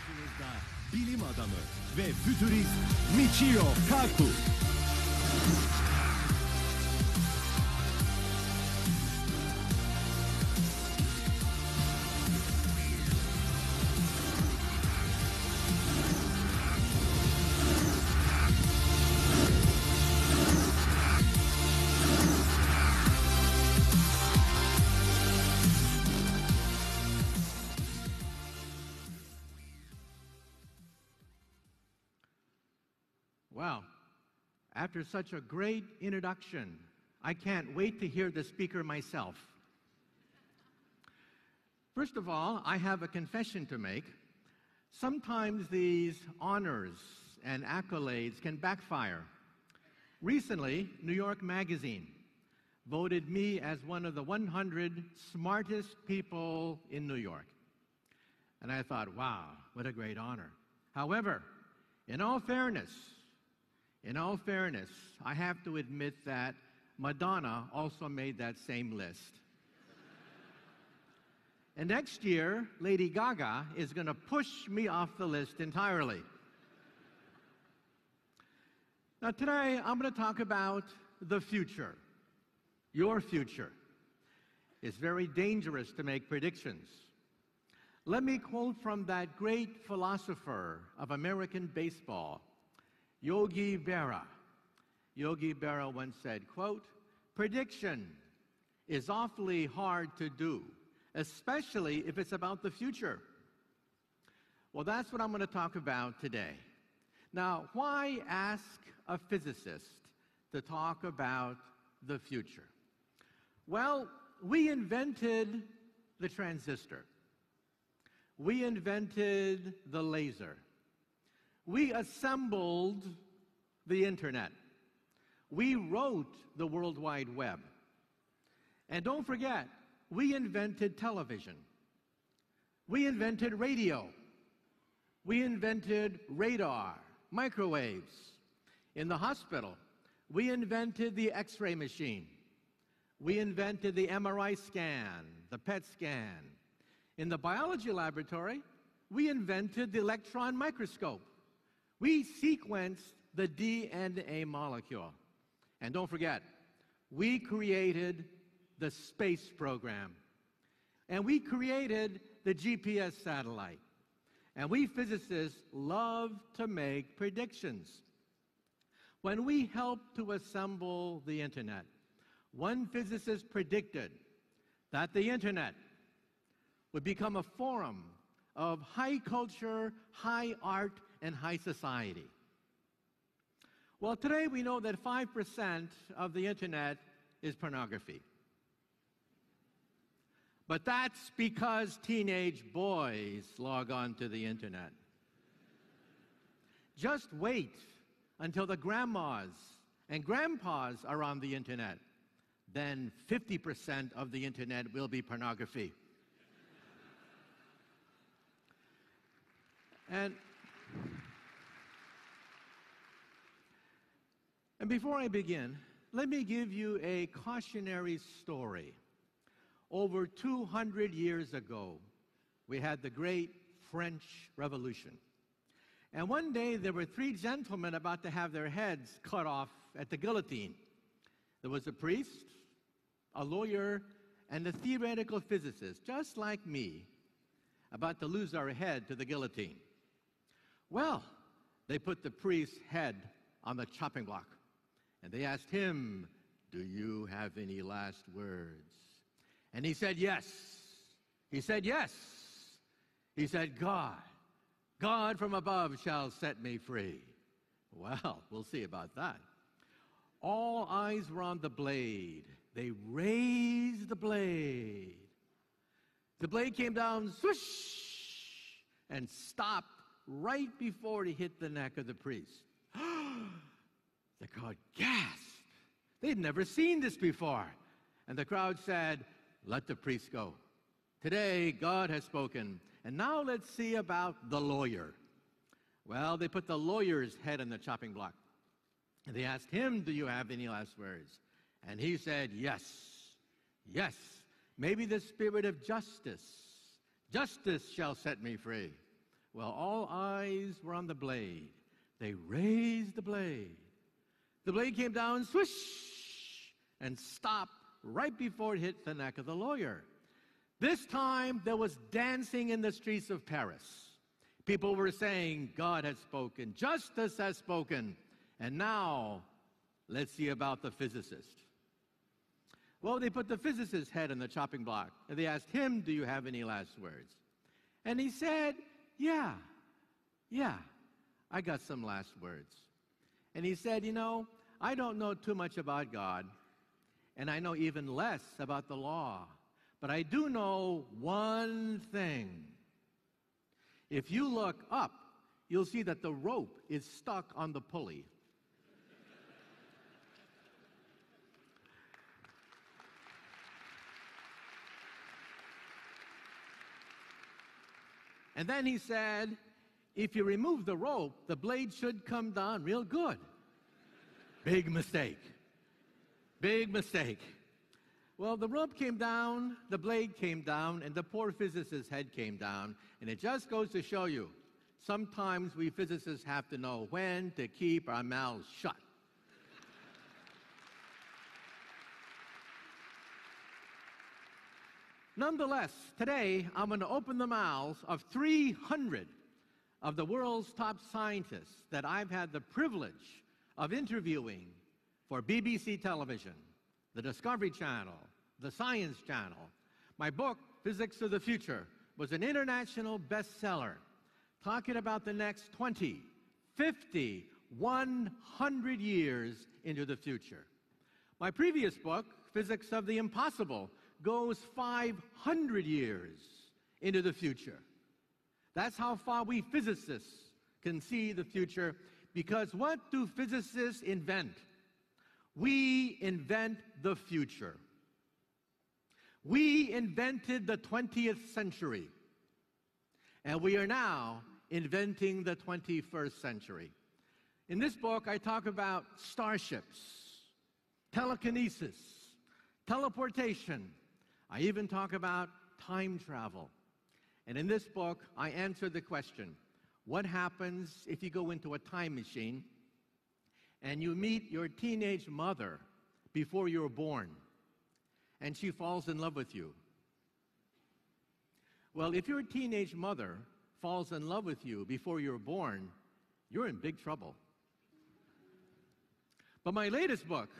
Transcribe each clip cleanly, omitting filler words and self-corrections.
Karşınızda bilim adamı ve fütürist Michio Kaku. Wow. After such a great introduction, I can't wait to hear the speaker myself. First of all, I have a confession to make. Sometimes these honors and accolades can backfire. Recently, New York Magazine voted me as one of the 100 smartest people in New York. And I thought, wow, what a great honor. However, in all fairness, I have to admit that Madonna also made that same list. And next year, Lady Gaga is going to push me off the list entirely. Now today, I'm going to talk about the future, your future. It's very dangerous to make predictions. Let me quote from that great philosopher of American baseball, Yogi Berra. Yogi Berra once said, quote, "Prediction is awfully hard to do, especially if it's about the future." Well, that's what I'm going to talk about today. Now, why ask a physicist to talk about the future? Well, we invented the transistor. We invented the laser. We assembled the internet. We wrote the World Wide Web. And don't forget, we invented television. We invented radio. We invented radar, microwaves. In the hospital, we invented the X-ray machine. We invented the MRI scan, the PET scan. In the biology laboratory, we invented the electron microscope. We sequenced the DNA molecule. And don't forget, we created the space program. And we created the GPS satellite. And we physicists love to make predictions. When we helped to assemble the internet, one physicist predicted that the internet would become a forum of high culture, high art, and high society. Well, today we know that 5% of the internet is pornography. But that's because teenage boys log on to the internet. Just wait until the grandmas and grandpas are on the internet. Then 50% of the internet will be pornography. And before I begin, let me give you a cautionary story. Over 200 years ago, we had the great French Revolution. And one day, there were three gentlemen about to have their heads cut off at the guillotine. There was a priest, a lawyer, and a theoretical physicist, just like me, about to lose our head to the guillotine. Well, they put the priest's head on the chopping block, and they asked him, "Do you have any last words?" And he said, "Yes." He said, "Yes." He said, God from above shall set me free." Well, we'll see about that. All eyes were on the blade. They raised the blade. The blade came down, swoosh, and stopped right before it hit the neck of the priest. The crowd gasped. They'd never seen this before. And the crowd said, "Let the priest go. Today, God has spoken. And now let's see about the lawyer." Well, they put the lawyer's head on the chopping block. And they asked him, "Do you have any last words?" And he said, "Yes, yes, maybe the spirit of justice shall set me free." Well, all eyes were on the blade. They raised the blade. The blade came down, swish, and stopped right before it hit the neck of the lawyer. This time, there was dancing in the streets of Paris. People were saying, God has spoken, justice has spoken, and now, let's see about the physicist. Well, they put the physicist's head on the chopping block, and they asked him, do you have any last words? And he said, yeah, I got some last words. And he said, I don't know too much about God, and I know even less about the law, but I do know one thing. If you look up, you'll see that the rope is stuck on the pulley. And then he said, if you remove the rope, the blade should come down real good. Big mistake. Big mistake. Well, the rope came down, the blade came down, and the poor physicist's head came down. And it just goes to show you, sometimes we physicists have to know when to keep our mouths shut. Nonetheless, today I'm going to open the mouths of 300 of the world's top scientists that I've had the privilege of interviewing for BBC television, the Discovery Channel, the Science Channel. My book, Physics of the Future, was an international bestseller talking about the next 20, 50, 100 years into the future. My previous book, Physics of the Impossible, goes 500 years into the future. That's how far we physicists can see the future, because what do physicists invent? We invent the future. We invented the 20th century, and we are now inventing the 21st century. In this book, I talk about starships, telekinesis, teleportation. I even talk about time travel. And in this book, I answer the question, what happens if you go into a time machine and you meet your teenage mother before you were born, and she falls in love with you? Well, if your teenage mother falls in love with you before you were born, you're in big trouble. But my latest book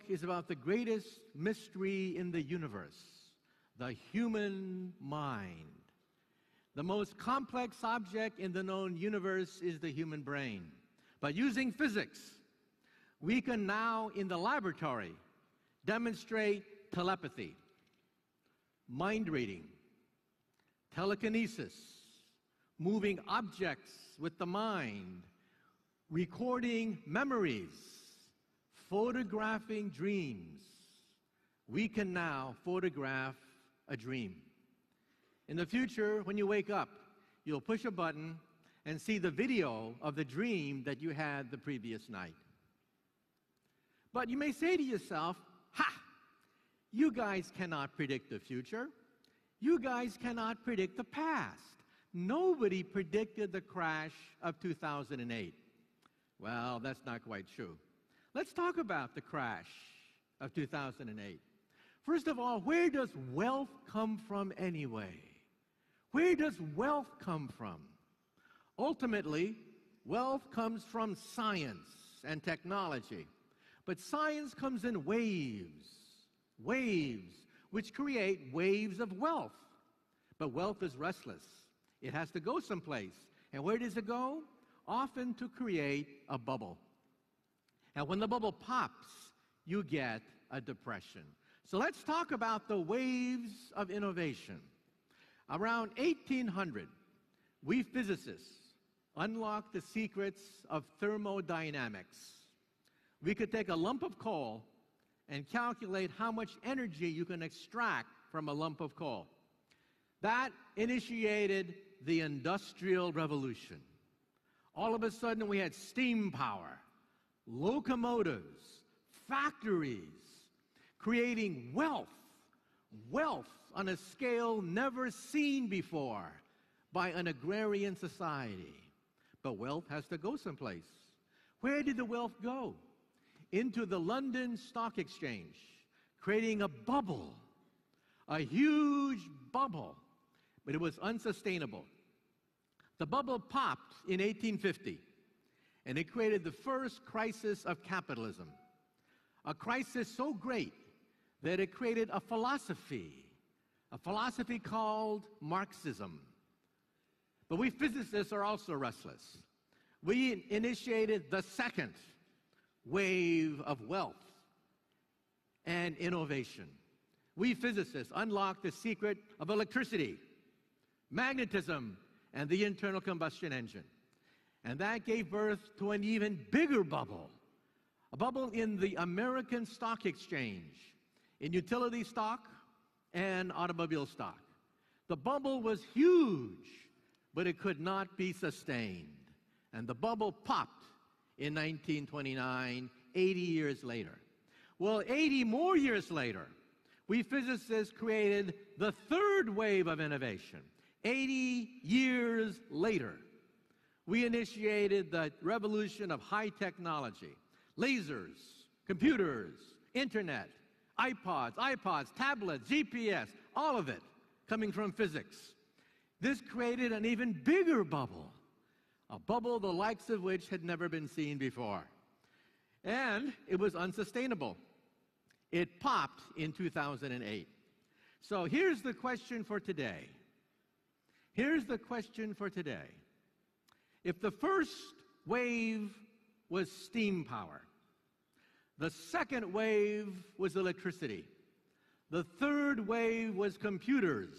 is about the greatest mystery in the universe, the human mind. The most complex object in the known universe is the human brain. But using physics, we can now, in the laboratory, demonstrate telepathy, mind reading, telekinesis, moving objects with the mind, recording memories, photographing dreams. We can now photograph a dream. In the future, when you wake up, you'll push a button and see the video of the dream that you had the previous night. But you may say to yourself, ha! You guys cannot predict the future. You guys cannot predict the past. Nobody predicted the crash of 2008. Well, that's not quite true. Let's talk about the crash of 2008. First of all, where does wealth come from anyway? Where does wealth come from? Ultimately, wealth comes from science and technology. But science comes in waves, which create waves of wealth. But wealth is restless. It has to go someplace. And where does it go? Often to create a bubble. And when the bubble pops, you get a depression. So let's talk about the waves of innovation. Around 1800, we physicists unlocked the secrets of thermodynamics. We could take a lump of coal and calculate how much energy you can extract from a lump of coal. That initiated the Industrial Revolution. All of a sudden, we had steam power, locomotives, factories, creating wealth on a scale never seen before. by an agrarian society. But wealth has to go someplace. Where did the wealth go? Into the London Stock Exchange, creating a bubble, a huge bubble, but it was unsustainable. The bubble popped in 1850, and it created the first crisis of capitalism, a crisis so great that it created a philosophy called Marxism. But we physicists are also restless. We initiated the second wave of wealth and innovation. We physicists unlocked the secret of electricity, magnetism, and the internal combustion engine. And that gave birth to an even bigger bubble, a bubble in the American Stock Exchange, in utility stock and automobile stock. The bubble was huge, but it could not be sustained. And the bubble popped in 1929, 80 years later. Well, 80 more years later, we physicists created the third wave of innovation. 80 years later, we initiated the revolution of high technology, lasers, computers, internet, iPods, tablets, GPS, all of it coming from physics. This created an even bigger bubble, a bubble the likes of which had never been seen before. And it was unsustainable. It popped in 2008. So here's the question for today. Here's the question for today. If the first wave was steam power, the second wave was electricity, the third wave was computers,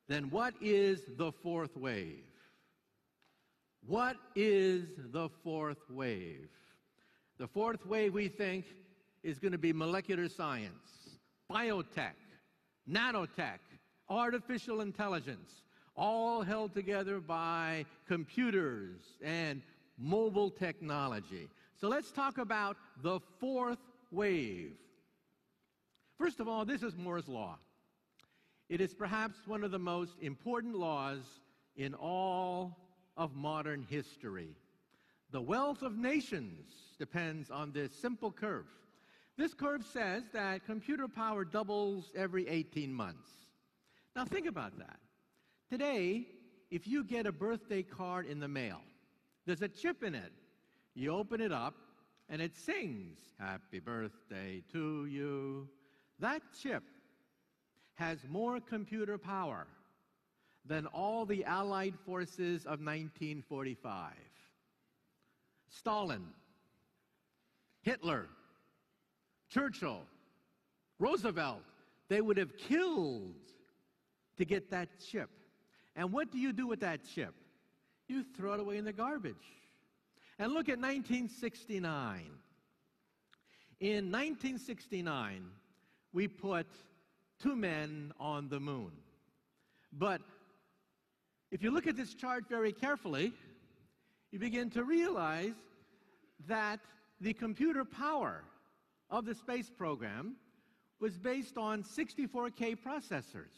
then what is the fourth wave? What is the fourth wave? The fourth wave, we think, is going to be molecular science, biotech, nanotech, artificial intelligence, all held together by computers and mobile technology. So let's talk about the fourth wave. First of all, this is Moore's Law. It is perhaps one of the most important laws in all of modern history. The wealth of nations depends on this simple curve. This curve says that computer power doubles every 18 months. Now think about that. Today, if you get a birthday card in the mail, there's a chip in it. You open it up, and it sings, "Happy birthday to you." That chip has more computer power than all the Allied forces of 1945. Stalin, Hitler, Churchill, Roosevelt, they would have killed to get that chip. And what do you do with that chip? You throw it away in the garbage. And look at 1969. In 1969, we put 2 men on the moon. But if you look at this chart very carefully, you begin to realize that the computer power of the space program was based on 64K processors,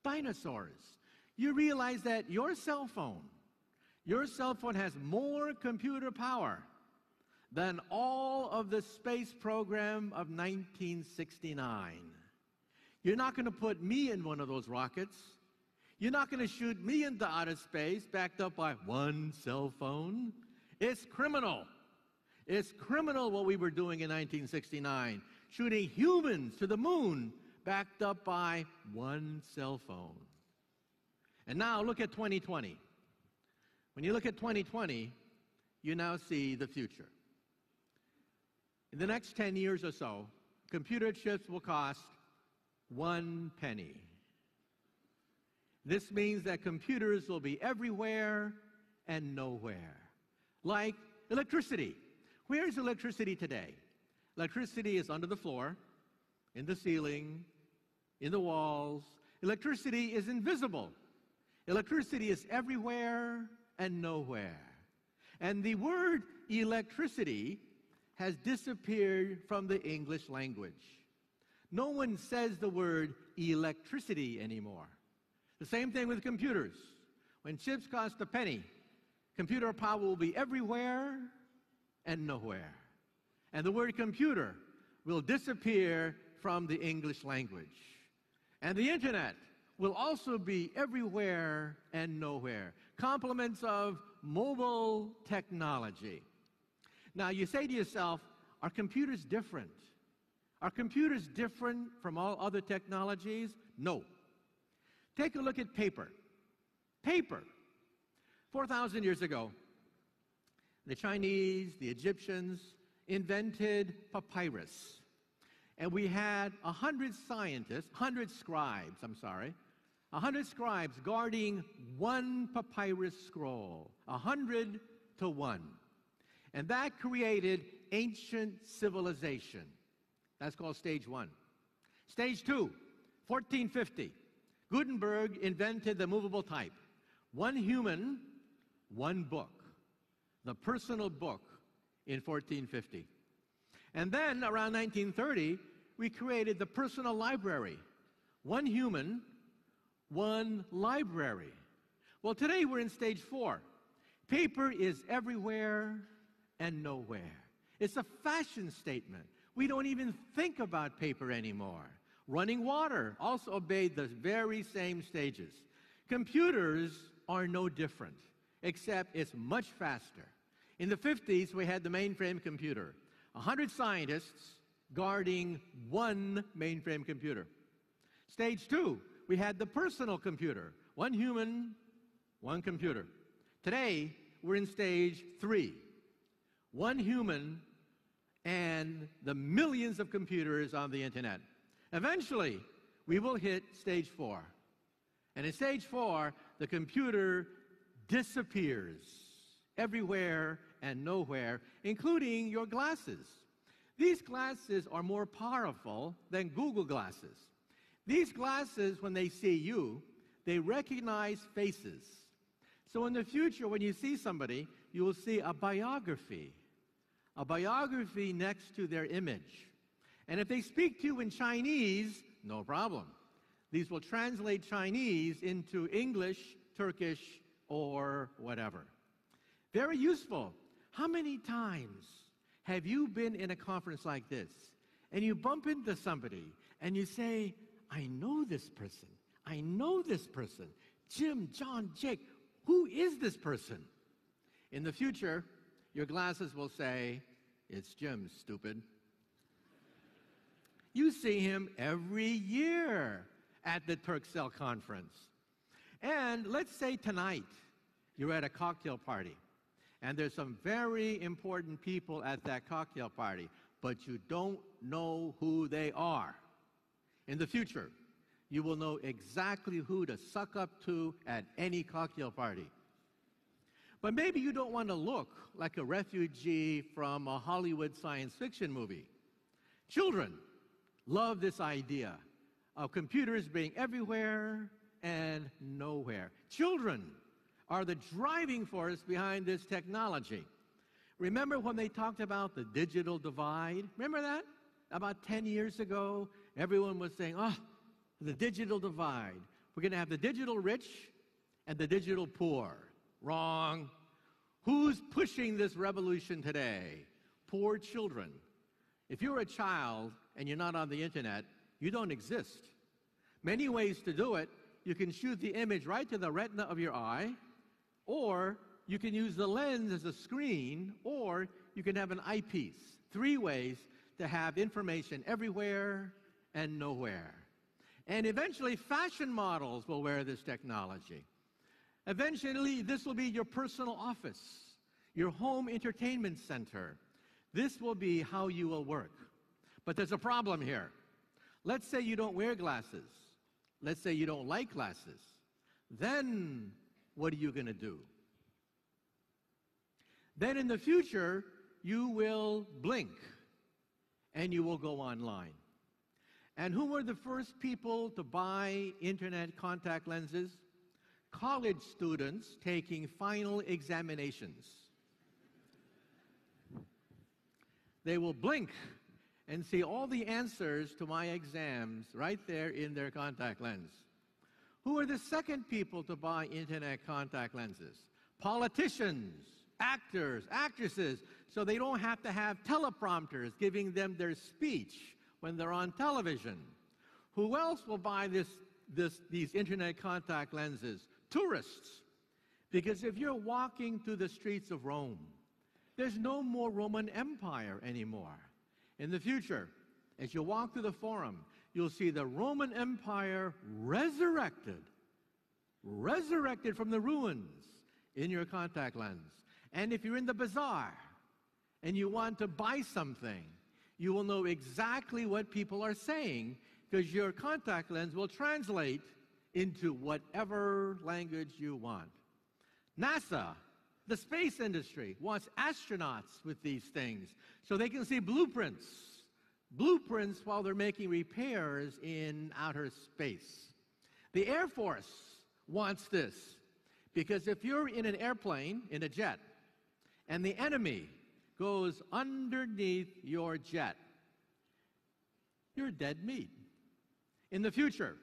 dinosaurs. You realize that your cell phone has more computer power than all of the space program of 1969. You're not going to put me in one of those rockets. You're not going to shoot me into outer space backed up by one cell phone. It's criminal. It's criminal what we were doing in 1969, shooting humans to the moon backed up by one cell phone. And now look at 2020. When you look at 2020, you now see the future. In the next 10 years or so, computer chips will cost 1 penny. This means that computers will be everywhere and nowhere. Like electricity. Where is electricity today? Electricity is under the floor, in the ceiling, in the walls. Electricity is invisible. Electricity is everywhere and nowhere. And the word electricity has disappeared from the English language. No one says the word electricity anymore. The same thing with computers. When chips cost a penny, computer power will be everywhere and nowhere. And the word computer will disappear from the English language. And the internet will also be everywhere and nowhere. Compliments of mobile technology. Now you say to yourself, are computers different? Are computers different from all other technologies? No. Take a look at paper. Paper. 4,000 years ago, the Chinese, the Egyptians invented papyrus. And we had 100 scribes guarding one papyrus scroll, 100 to 1. And that created ancient civilization. That's called stage one. Stage two, 1450. Gutenberg invented the movable type. One human, one book. The personal book in 1450. And then around 1930, we created the personal library. One human, one library. Well, today we're in stage four. Paper is everywhere and nowhere. It's a fashion statement. We don't even think about paper anymore. Running water also obeyed the very same stages. Computers are no different, except it's much faster. In the 50s, we had the mainframe computer. 100 scientists guarding one mainframe computer. Stage two, we had the personal computer. One human, one computer. Today, we're in stage three. One human and the millions of computers on the internet. Eventually, we will hit stage four. And in stage four, the computer disappears everywhere and nowhere, including your glasses. These glasses are more powerful than Google glasses. These glasses, when they see you, they recognize faces. So in the future, when you see somebody, you will see a biography next to their image. And if they speak to you in Chinese, no problem. These will translate Chinese into English, Turkish, or whatever. Very useful. How many times have you been in a conference like this and you bump into somebody and you say, I know this person. I know this person. Jim, John, Jake, who is this person? In the future, your glasses will say, it's Jim, stupid. You see him every year at the Turkcell conference. And let's say tonight you're at a cocktail party, and there's some very important people at that cocktail party, but you don't know who they are. In the future, you will know exactly who to suck up to at any cocktail party. But maybe you don't want to look like a refugee from a Hollywood science fiction movie. Children love this idea of computers being everywhere and nowhere. Children are the driving force behind this technology. Remember when they talked about the digital divide? Remember that? About 10 years ago, everyone was saying, oh, the digital divide. We're going to have the digital rich and the digital poor. Wrong. Who's pushing this revolution today? Poor children. If you're a child and you're not on the internet, you don't exist. Many ways to do it. You can shoot the image right to the retina of your eye, or you can use the lens as a screen, or you can have an eyepiece. 3 ways to have information everywhere and nowhere. And eventually, fashion models will wear this technology. Eventually, this will be your personal office, your home entertainment center. This will be how you will work. But there's a problem here. Let's say you don't wear glasses. Let's say you don't like glasses. Then what are you going to do? Then in the future, you will blink and you will go online. And who were the first people to buy internet contact lenses? College students taking final examinations. They will blink and see all the answers to my exams right there in their contact lens. Who are the second people to buy internet contact lenses? Politicians, actors, actresses, so they don't have to have teleprompters giving them their speech when they're on television. Who else will buy these internet contact lenses? Tourists. Because if you're walking through the streets of Rome, there's no more Roman Empire anymore. In the future, as you walk through the Forum, you'll see the Roman Empire resurrected from the ruins in your contact lens. And if you're in the bazaar and you want to buy something, you will know exactly what people are saying because your contact lens will translate into whatever language you want. NASA, the space industry, wants astronauts with these things so they can see blueprints while they're making repairs in outer space. The Air Force wants this because if you're in an airplane, in a jet, and the enemy goes underneath your jet, you're dead meat. In the future,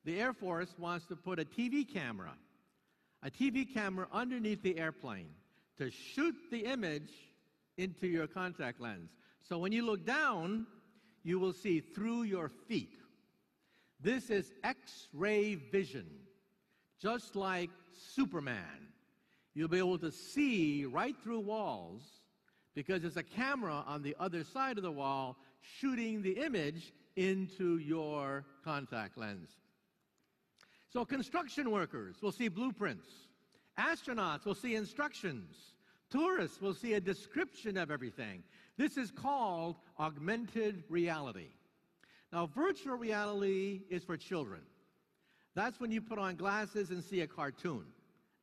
the Air Force wants to put a TV camera underneath the airplane to shoot the image into your contact lens. So when you look down, you will see through your feet. This is X-ray vision, just like Superman. You'll be able to see right through walls because there's a camera on the other side of the wall shooting the image into your contact lens. So construction workers will see blueprints. Astronauts will see instructions. Tourists will see a description of everything. This is called augmented reality. Now, virtual reality is for children. That's when you put on glasses and see a cartoon.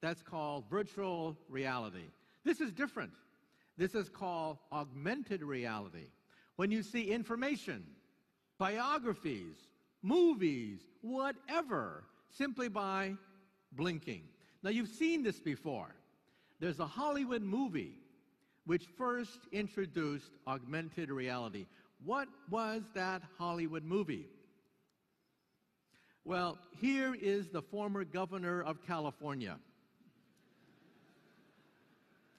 That's called virtual reality. This is different. This is called augmented reality. When you see information, biographies, movies, whatever, simply by blinking. Now, you've seen this before. There's a Hollywood movie which first introduced augmented reality. What was that Hollywood movie? Well, here is the former governor of California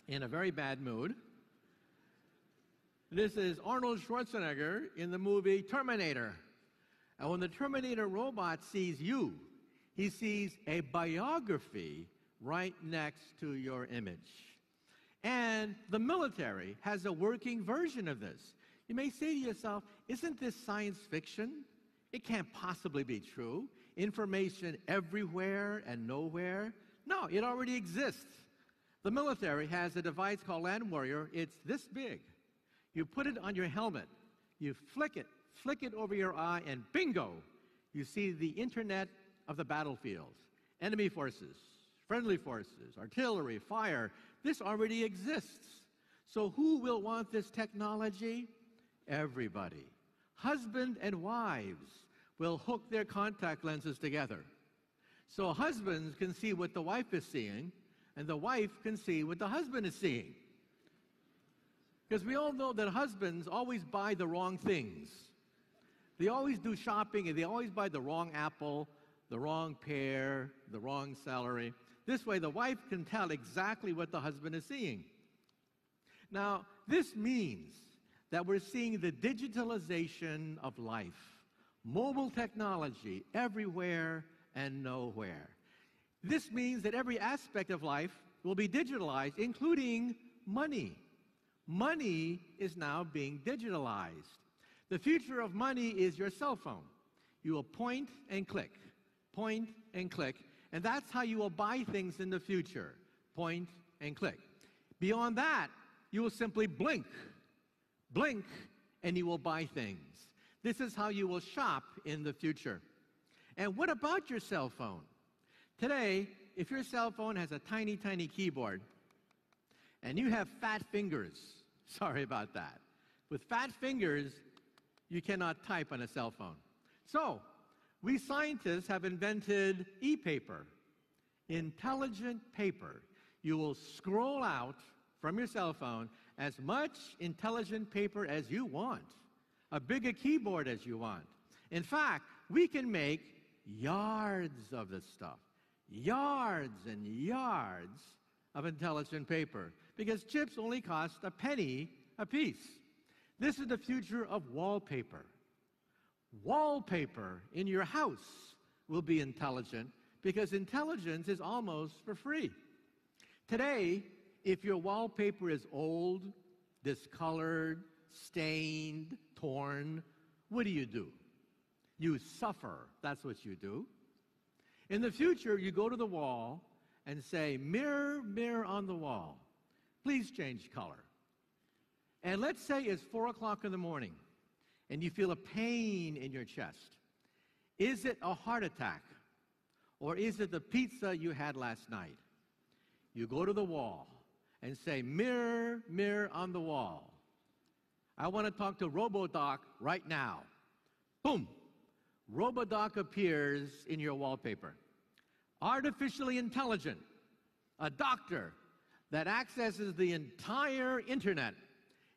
in a very bad mood. This is Arnold Schwarzenegger in the movie Terminator. And when the Terminator robot sees you, he sees a biography right next to your image. And the military has a working version of this. You may say to yourself, isn't this science fiction? It can't possibly be true. Information everywhere and nowhere. No, it already exists. The military has a device called Land Warrior. It's this big. You put it on your helmet. You flick it over your eye, and bingo, you see the internet of the battlefield. Enemy forces, friendly forces, artillery, fire. This already exists. So who will want this technology? Everybody. Husband and wives will hook their contact lenses together. So husbands can see what the wife is seeing, and the wife can see what the husband is seeing. Because we all know that husbands always buy the wrong things. They always do shopping, and they always buy the wrong apple, the wrong pear, the wrong celery. This way, the wife can tell exactly what the husband is seeing. Now, this means that we're seeing the digitalization of life. Mobile technology everywhere and nowhere. This means that every aspect of life will be digitalized, including money. Money is now being digitalized. The future of money is your cell phone. You will point and click, and that's how you will buy things in the future. Point and click. Beyond that, you will simply blink, and you will buy things. This is how you will shop in the future. And what about your cell phone? Today, if your cell phone has a tiny, tiny keyboard, and you have fat fingers, sorry about that. With fat fingers, you cannot type on a cell phone. So, we scientists have invented e-paper, intelligent paper. You will scroll out from your cell phone as much intelligent paper as you want, a bigger keyboard as you want. In fact, we can make yards of this stuff, yards and yards of intelligent paper, because chips only cost a penny a piece. This is the future of wallpaper. Wallpaper in your house will be intelligent, because intelligence is almost for free. Today, if your wallpaper is old, discolored, stained, torn, what do? You suffer. That's what you do. In the future, you go to the wall and say, mirror, mirror on the wall, please change color. And let's say it's 4 o'clock in the morning and you feel a pain in your chest. Is it a heart attack? Or is it the pizza you had last night? You go to the wall and say, mirror, mirror on the wall, I want to talk to RoboDoc right now. Boom! RoboDoc appears in your wallpaper. Artificially intelligent, a doctor that accesses the entire internet,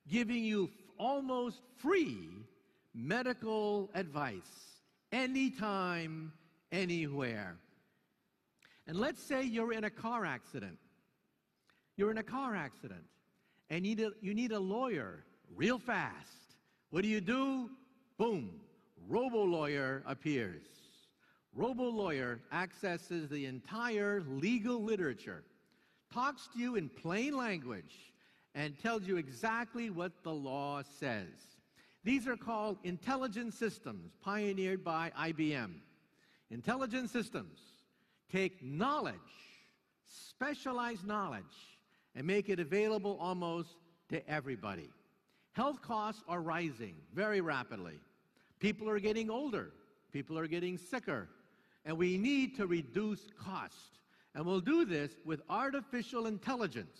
giving you almost free medical advice, anytime, anywhere. And let's say you're in a car accident. You're in a car accident, and you need a lawyer real fast. What do? Boom, RoboLawyer appears. RoboLawyer accesses the entire legal literature, talks to you in plain language, and tells you exactly what the law says. These are called intelligent systems, pioneered by IBM. Intelligent systems take knowledge, specialized knowledge, and make it available almost to everybody. Health costs are rising very rapidly. People are getting older. People are getting sicker. And we need to reduce cost. And we'll do this with artificial intelligence,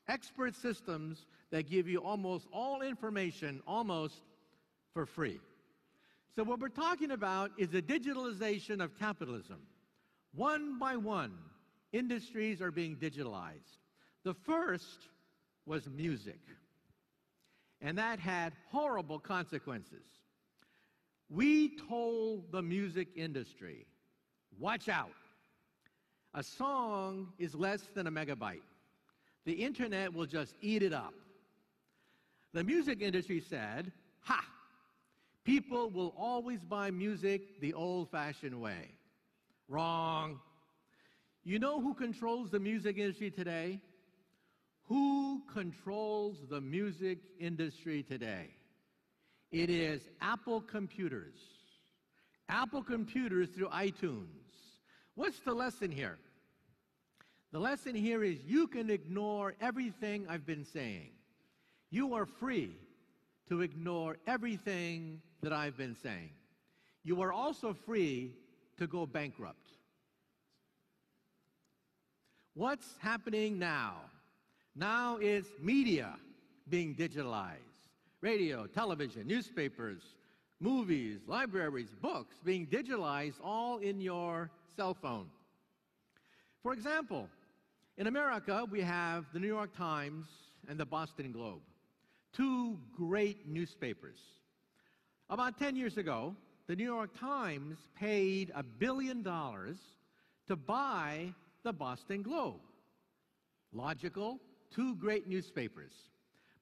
expert systems that give you almost all information almost for free. So what we're talking about is the digitalization of capitalism. One by one, industries are being digitalized. The first was music, and that had horrible consequences. We told the music industry, watch out. A song is less than a megabyte. The internet will just eat it up. The music industry said, ha, people will always buy music the old-fashioned way. Wrong. You know who controls the music industry today? Who controls the music industry today? It is Apple Computers. Apple Computers through iTunes. What's the lesson here? The lesson here is you can ignore everything I've been saying. You are free to ignore everything that I've been saying. You are also free to go bankrupt. What's happening now? Now is media being digitalized. Radio, television, newspapers, movies, libraries, books being digitalized all in your cell phone. For example, in America, we have the New York Times and the Boston Globe, two great newspapers. About 10 years ago, the New York Times paid $1 billion to buy the Boston Globe. Logical, two great newspapers.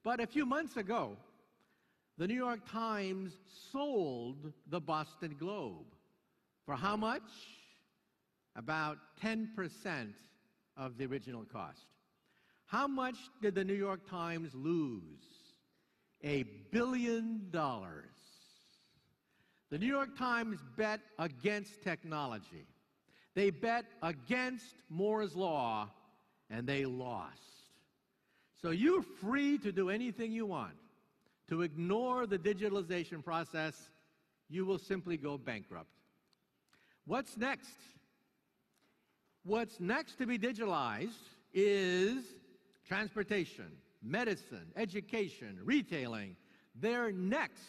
But a few months ago, the New York Times sold the Boston Globe. For how much? About 10% of the original cost. How much did the New York Times lose? $1 billion. The New York Times bet against technology. They bet against Moore's Law, and they lost. So you're free to do anything you want. To ignore the digitalization process, you will simply go bankrupt. What's next? What's next to be digitalized is transportation, medicine, education, retailing. They're next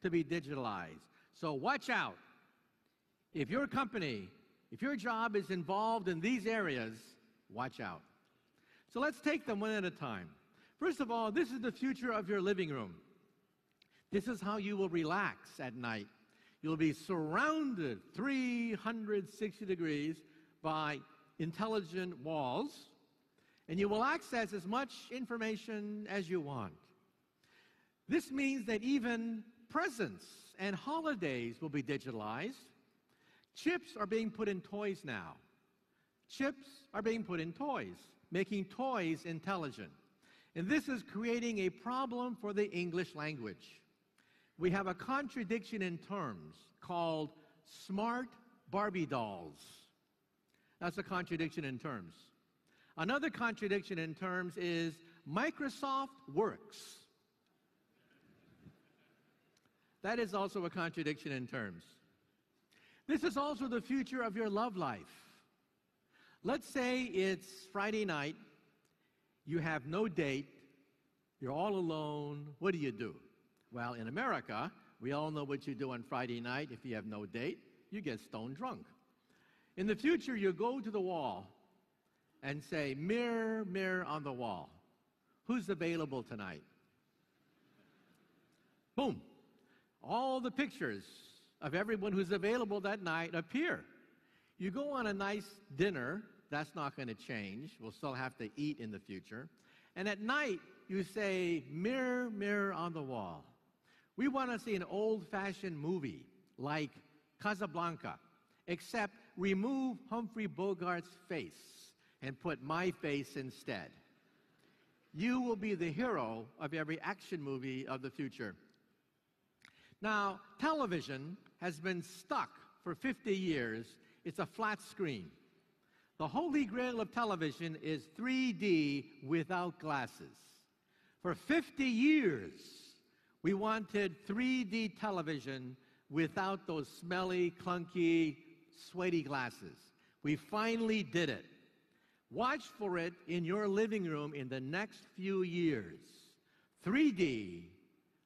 to be digitalized. So watch out. If your company, if your job is involved in these areas, watch out. So let's take them one at a time. First of all, this is the future of your living room. This is how you will relax at night. You'll be surrounded 360 degrees by intelligent walls, and you will access as much information as you want. This means that even presents and holidays will be digitalized. Chips are being put in toys now. Chips are being put in toys, making toys intelligent. And this is creating a problem for the English language. We have a contradiction in terms called smart Barbie dolls. That's a contradiction in terms. Another contradiction in terms is Microsoft Works. That is also a contradiction in terms. This is also the future of your love life. Let's say it's Friday night, you have no date, you're all alone. What do? Well, in America, we all know what you do on Friday night if you have no date. You get stone drunk. In the future, you go to the wall and say, mirror, mirror on the wall, who's available tonight? Boom. All the pictures of everyone who's available that night appear. You go on a nice dinner, that's not going to change. We'll still have to eat in the future. And at night, you say, mirror, mirror on the wall. We want to see an old-fashioned movie like Casablanca, except remove Humphrey Bogart's face and put my face instead. You will be the hero of every action movie of the future. Now, television has been stuck for 50 years. It's a flat screen. The holy grail of television is 3D without glasses. For 50 years, we wanted 3D television without those smelly, clunky, sweaty glasses. We finally did it. Watch for it in your living room in the next few years. 3D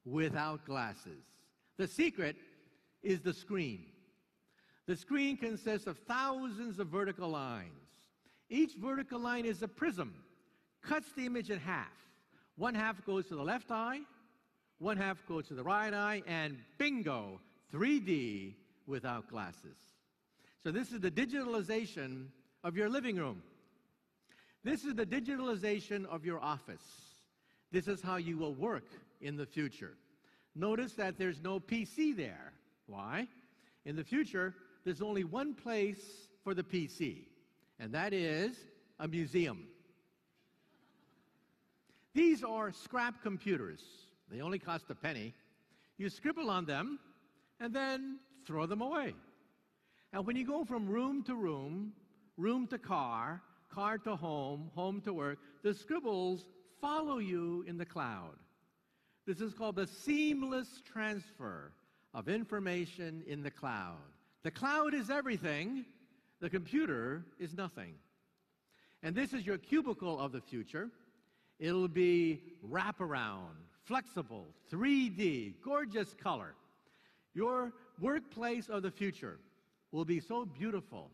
without glasses. The secret is the screen. The screen consists of thousands of vertical lines. Each vertical line is a prism, cuts the image in half. One half goes to the left eye, one half goes to the right eye, and bingo, 3D without glasses. So this is the digitalization of your living room. This is the digitalization of your office. This is how you will work in the future. Notice that there's no PC there. Why? In the future, there's only one place for the PC, and that is a museum. These are scrap computers. They only cost a penny. You scribble on them and then throw them away. And when you go from room to room, room to car, car to home, home to work, the scribbles follow you in the cloud. This is called the seamless transfer of information in the cloud. The cloud is everything. The computer is nothing. And this is your cubicle of the future. It'll be wraparound, flexible, 3D, gorgeous color. Your workplace of the future will be so beautiful,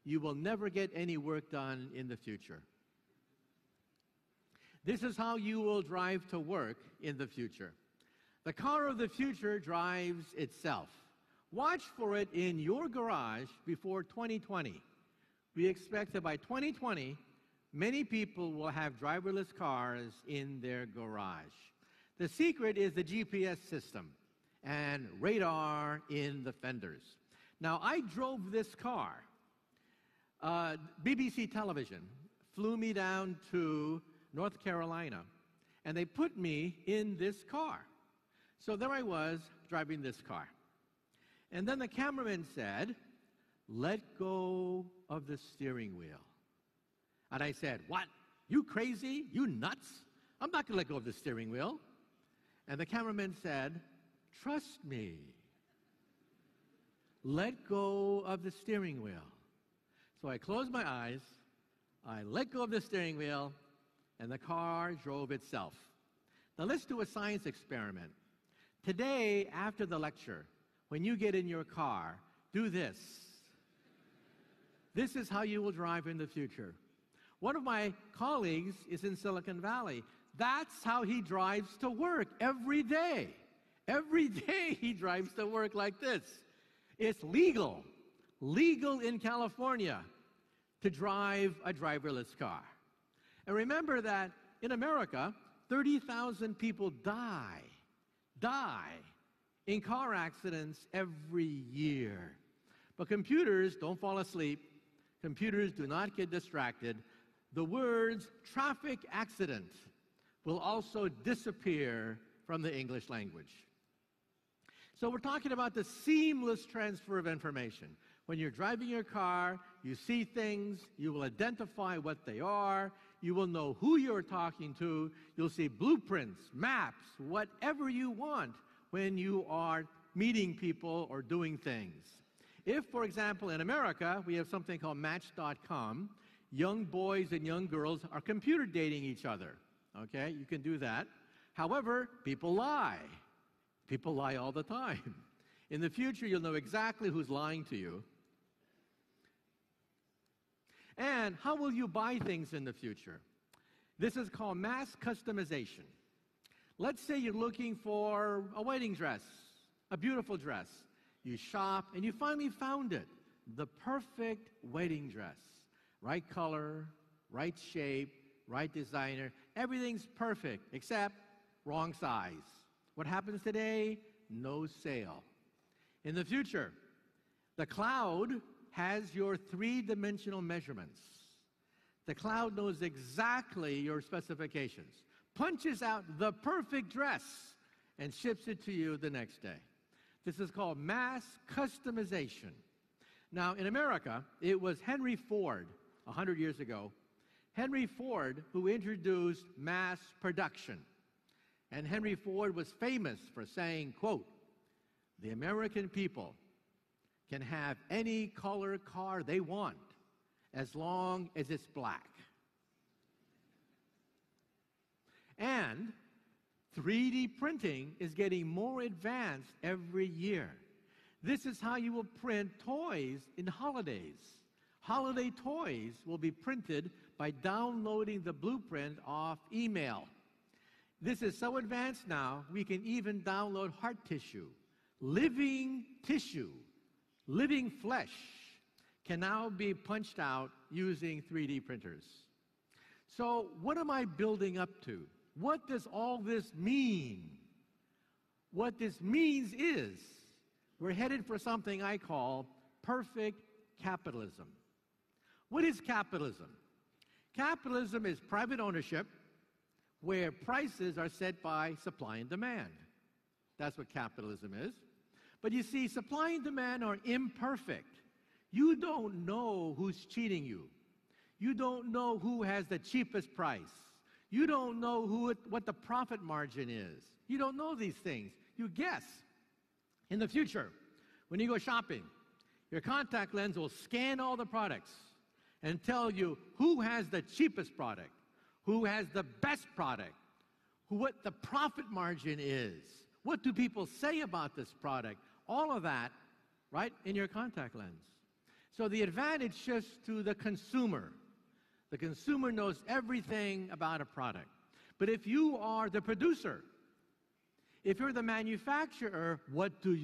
you will never get any work done in the future. This is how you will drive to work in the future. The car of the future drives itself. Watch for it in your garage before 2020. We expect that by 2020, many people will have driverless cars in their garage. The secret is the GPS system and radar in the fenders. Now, I drove this car. BBC Television flew me down to North Carolina, and they put me in this car. So there I was, driving this car. And then the cameraman said, "Let go of the steering wheel." And I said, "What? You crazy? You nuts? I'm not going to let go of the steering wheel." And the cameraman said, "Trust me. Let go of the steering wheel." So I closed my eyes, I let go of the steering wheel, and the car drove itself. Now let's do a science experiment. Today, after the lecture, when you get in your car, do this. This is how you will drive in the future. One of my colleagues is in Silicon Valley. That's how he drives to work every day. Every day he drives to work like this. It's legal in California to drive a driverless car. And remember that in America, 30,000 people die in car accidents every year. But computers don't fall asleep. Computers do not get distracted. The words traffic accident will also disappear from the English language. So we're talking about the seamless transfer of information. When you're driving your car, you see things, you will identify what they are, you will know who you're talking to, you'll see blueprints, maps, whatever you want when you are meeting people or doing things. If, for example, in America, we have something called Match.com, young boys and young girls are computer dating each other, okay? You can do that. However, people lie. People lie all the time. In the future, you'll know exactly who's lying to you. And how will you buy things in the future? This is called mass customization. Let's say you're looking for a wedding dress, a beautiful dress. You shop and you finally found it, the perfect wedding dress. Right color, right shape, right designer. Everything's perfect except wrong size. What happens today? No sale. In the future, the cloud has your three-dimensional measurements. The cloud knows exactly your specifications, punches out the perfect dress, and ships it to you the next day. This is called mass customization. Now, in America, it was Henry Ford, 100 years ago, Henry Ford who introduced mass production. And Henry Ford was famous for saying, quote, "The American people can have any color car they want as long as it's black." And 3D printing is getting more advanced every year. This is how you will print toys in holidays. Holiday toys will be printed by downloading the blueprint off email. This is so advanced now, we can even download heart tissue. Living tissue, living flesh can now be punched out using 3D printers. So what am I building up to? What does all this mean? What this means is we're headed for something I call perfect capitalism. What is capitalism? Capitalism is private ownership where prices are set by supply and demand. That's what capitalism is. But you see, supply and demand are imperfect. You don't know who's cheating you. You don't know who has the cheapest price. You don't know what the profit margin is. You don't know these things. You guess. In the future, when you go shopping, your contact lens will scan all the products and tell you who has the cheapest product, who has the best product, what the profit margin is, what do people say about this product, all of that, right, in your contact lens. So the advantage shifts to the consumer. The consumer knows everything about a product. But if you are the producer, if you're the manufacturer, what do?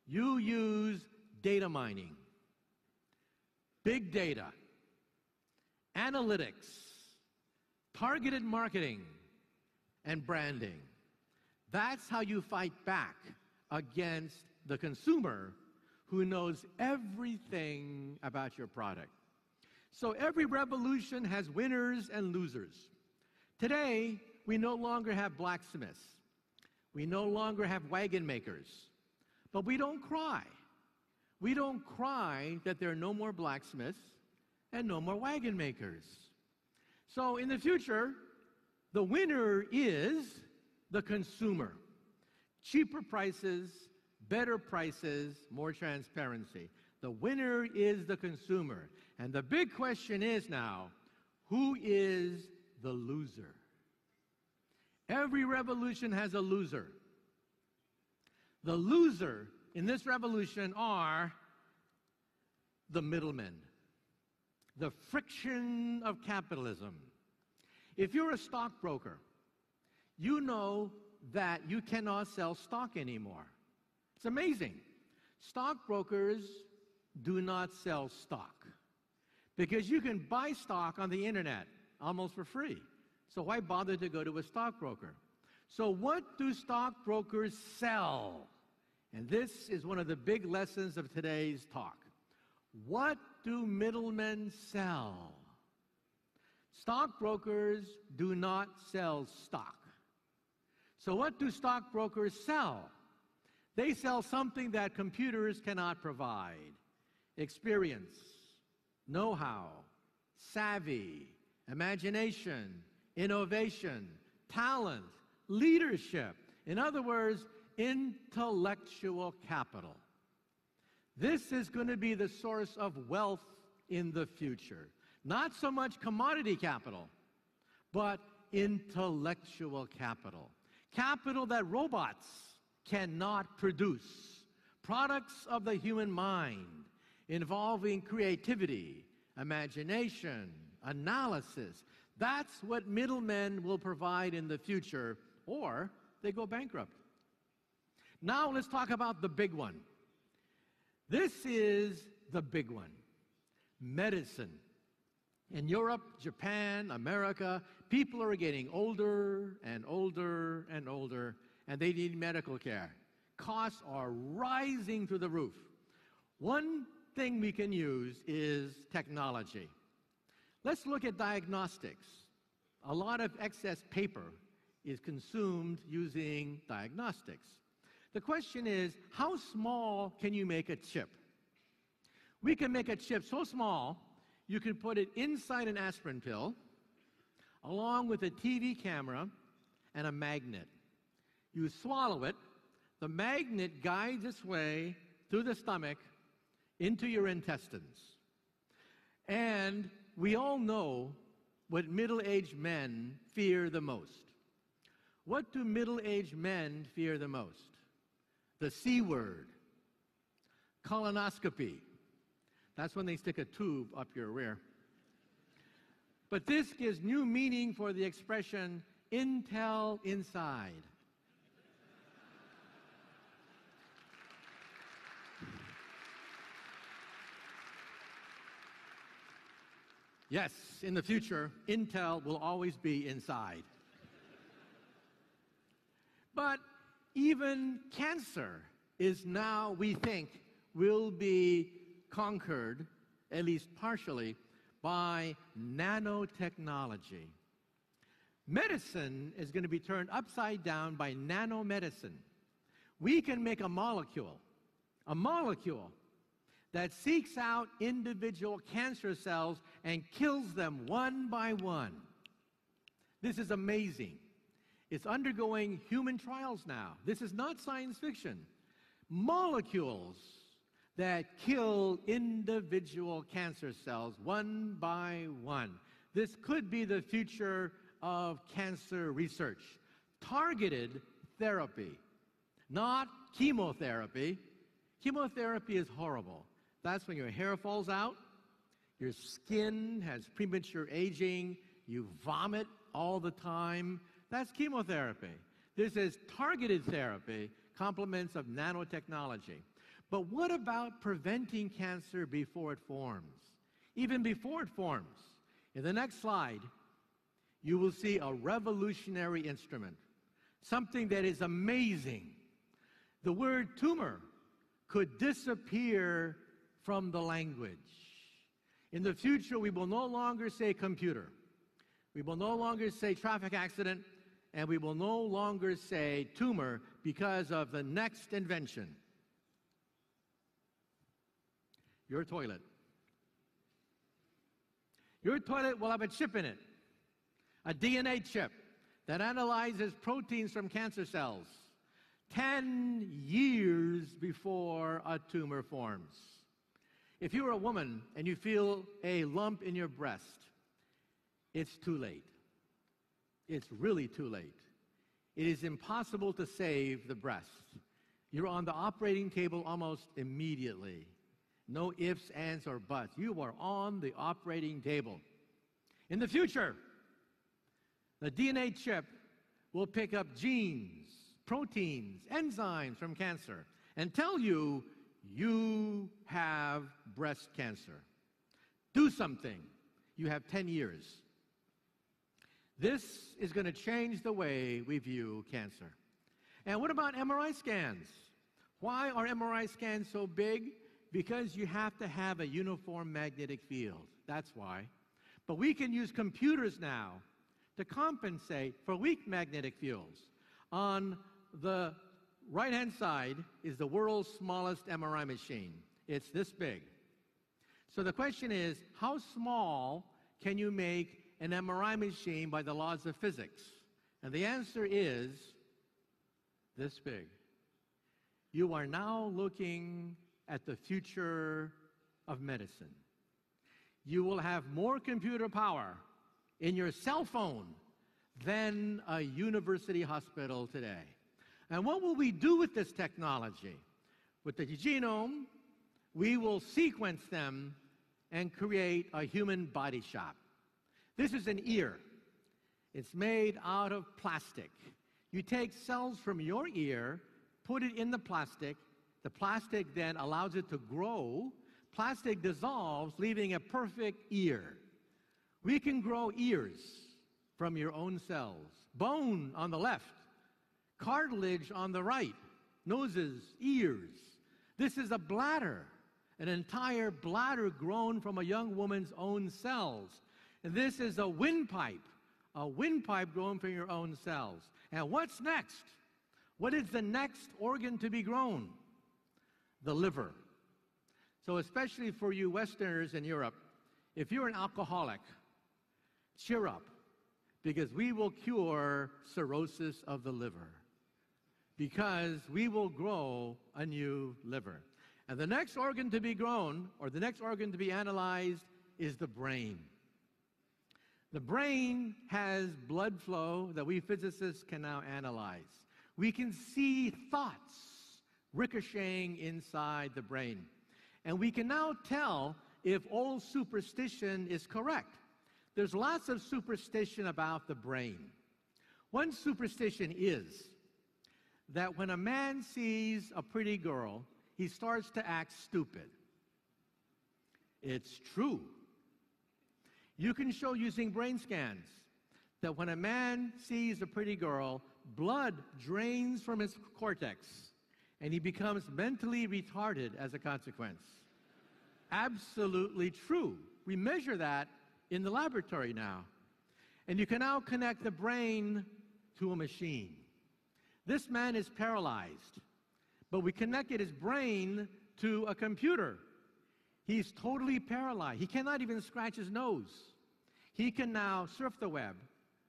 You use data mining, big data, analytics, targeted marketing, and branding. That's how you fight back against the consumer who knows everything about your product. So every revolution has winners and losers. Today, we no longer have blacksmiths. We no longer have wagon makers. But we don't cry. We don't cry that there are no more blacksmiths and no more wagon makers. So in the future, the winner is the consumer. Cheaper prices, better prices, more transparency. The winner is the consumer. And the big question is now, who is the loser? Every revolution has a loser. The loser in this revolution are the middlemen, the friction of capitalism. If you're a stockbroker, you know that you cannot sell stock anymore. It's amazing. Stockbrokers do not sell stock because you can buy stock on the internet almost for free. So why bother to go to a stockbroker? So what do stockbrokers sell? And this is one of the big lessons of today's talk. What do middlemen sell? Stockbrokers do not sell stock. So what do stockbrokers sell? They sell something that computers cannot provide: experience, know-how, savvy, imagination, innovation, talent, leadership. In other words, intellectual capital. This is going to be the source of wealth in the future. Not so much commodity capital, but intellectual capital. Capital that robots cannot produce. Products of the human mind involving creativity, imagination, analysis. That's what middlemen will provide in the future, or they go bankrupt. Now let's talk about the big one. This is the big one. Medicine. In Europe, Japan, America, people are getting older and older and older, and they need medical care. Costs are rising through the roof. One thing we can use is technology. Let's look at diagnostics. A lot of excess paper is consumed using diagnostics. The question is, how small can you make a chip? We can make a chip so small, you can put it inside an aspirin pill, along with a TV camera and a magnet. You swallow it, the magnet guides its way through the stomach into your intestines. And we all know what middle-aged men fear the most. What do middle-aged men fear the most? The C word, colonoscopy. That's when they stick a tube up your rear. But this gives new meaning for the expression Intel inside. Yes, in the future, Intel will always be inside. But even cancer is now, we think, will be conquered, at least partially, by nanotechnology. Medicine is going to be turned upside down by nanomedicine. We can make a molecule that seeks out individual cancer cells and kills them one by one. This is amazing. It's undergoing human trials now. This is not science fiction. Molecules that kill individual cancer cells one by one. This could be the future of cancer research. Targeted therapy, not chemotherapy. Chemotherapy is horrible. That's when your hair falls out, your skin has premature aging, you vomit all the time. That's chemotherapy. This is targeted therapy, complements of nanotechnology. But what about preventing cancer before it forms? Even before it forms. In the next slide, you will see a revolutionary instrument, something that is amazing. The word tumor could disappear from the language. In the future, we will no longer say computer. We will no longer say traffic accident, and we will no longer say tumor because of the next invention. Your toilet. Your toilet will have a chip in it, a DNA chip that analyzes proteins from cancer cells 10 years before a tumor forms. If you're a woman and you feel a lump in your breast, it's too late. It's really too late. It is impossible to save the breast. You're on the operating table almost immediately. No ifs, ands, or buts. You are on the operating table. In the future, the DNA chip will pick up genes, proteins, enzymes from cancer and tell you you have breast cancer. Do something. You have 10 years. This is going to change the way we view cancer. And what about MRI scans? Why are MRI scans so big? Because you have to have a uniform magnetic field. That's why. But we can use computers now to compensate for weak magnetic fields. On the right-hand side is the world's smallest MRI machine. It's this big. So the question is, how small can you make an MRI machine by the laws of physics? And the answer is this big. You are now looking at the future of medicine. You will have more computer power in your cell phone than a university hospital today. And what will we do with this technology? With the genome, we will sequence them and create a human body shop. This is an ear. It's made out of plastic. You take cells from your ear, put it in the plastic. The plastic then allows it to grow. Plastic dissolves, leaving a perfect ear. We can grow ears from your own cells. Bone on the left, cartilage on the right, noses, ears. This is a bladder, an entire bladder grown from a young woman's own cells. And this is a windpipe grown from your own cells. And what's next? What is the next organ to be grown? The liver. So especially for you Westerners in Europe, if you're an alcoholic, cheer up, because we will cure cirrhosis of the liver, because we will grow a new liver. And the next organ to be grown, or the next organ to be analyzed, is the brain. The brain has blood flow that we physicists can now analyze. We can see thoughts ricocheting inside the brain. And we can now tell if old superstition is correct. There's lots of superstition about the brain. One superstition is that when a man sees a pretty girl, he starts to act stupid. It's true. You can show using brain scans that when a man sees a pretty girl, blood drains from his cortex, and he becomes mentally retarded as a consequence. Absolutely true. We measure that in the laboratory now. And you can now connect the brain to a machine. This man is paralyzed, but we connected his brain to a computer. He's totally paralyzed. He cannot even scratch his nose. He can now surf the web,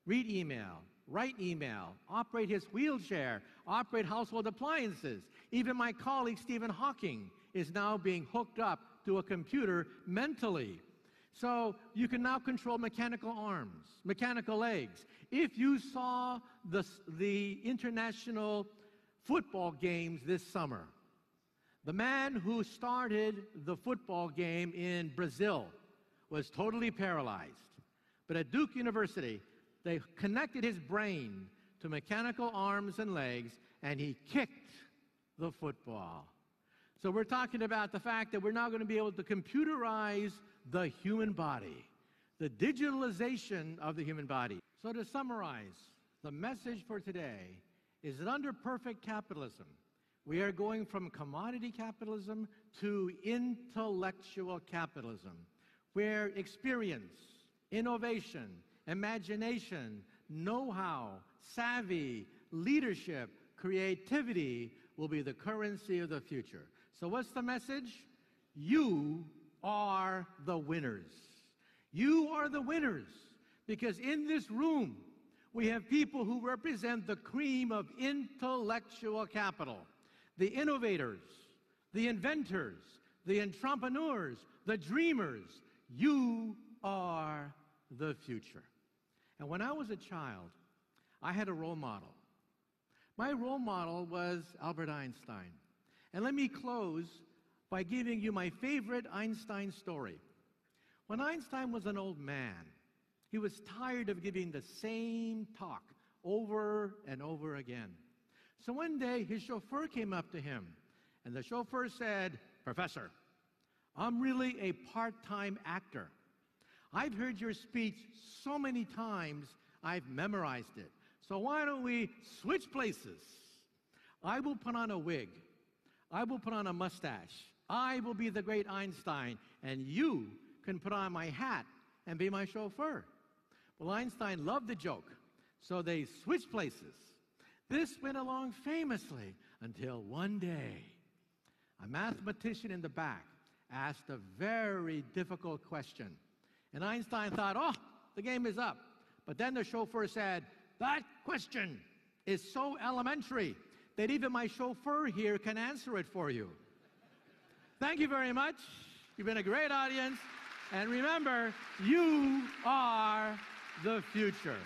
read email, write email, operate his wheelchair, operate household appliances. Even my colleague Stephen Hawking is now being hooked up to a computer mentally. So you can now control mechanical arms, mechanical legs. If you saw the international football games this summer, the man who started the football game in Brazil was totally paralyzed. But at Duke University, they connected his brain to mechanical arms and legs, and he kicked the football. So we're talking about the fact that we're now going to be able to computerize the human body, the digitalization of the human body. So to summarize, the message for today is that under perfect capitalism, we are going from commodity capitalism to intellectual capitalism, where experience, innovation, imagination, know-how, savvy, leadership, creativity will be the currency of the future. So what's the message? You are the winners. You are the winners, because in this room, we have people who represent the cream of intellectual capital. The innovators, the inventors, the entrepreneurs, the dreamers. You are the future. And when I was a child, I had a role model. My role model was Albert Einstein. And let me close by giving you my favorite Einstein story. When Einstein was an old man, he was tired of giving the same talk over and over again. So one day, his chauffeur came up to him And the chauffeur said, "Professor, I'm really a part-time actor. I've heard your speech so many times, I've memorized it. So why don't we switch places? I will put on a wig. I will put on a mustache. I will be the great Einstein, and you can put on my hat and be my chauffeur." Well, Einstein loved the joke, so they switched places. This went along famously until one day, a mathematician in the back asked a very difficult question. And Einstein thought, oh, the game is up. But then the chauffeur said, "That question is so elementary that even my chauffeur here can answer it for you." Thank you very much. You've been a great audience. And remember, you are the future.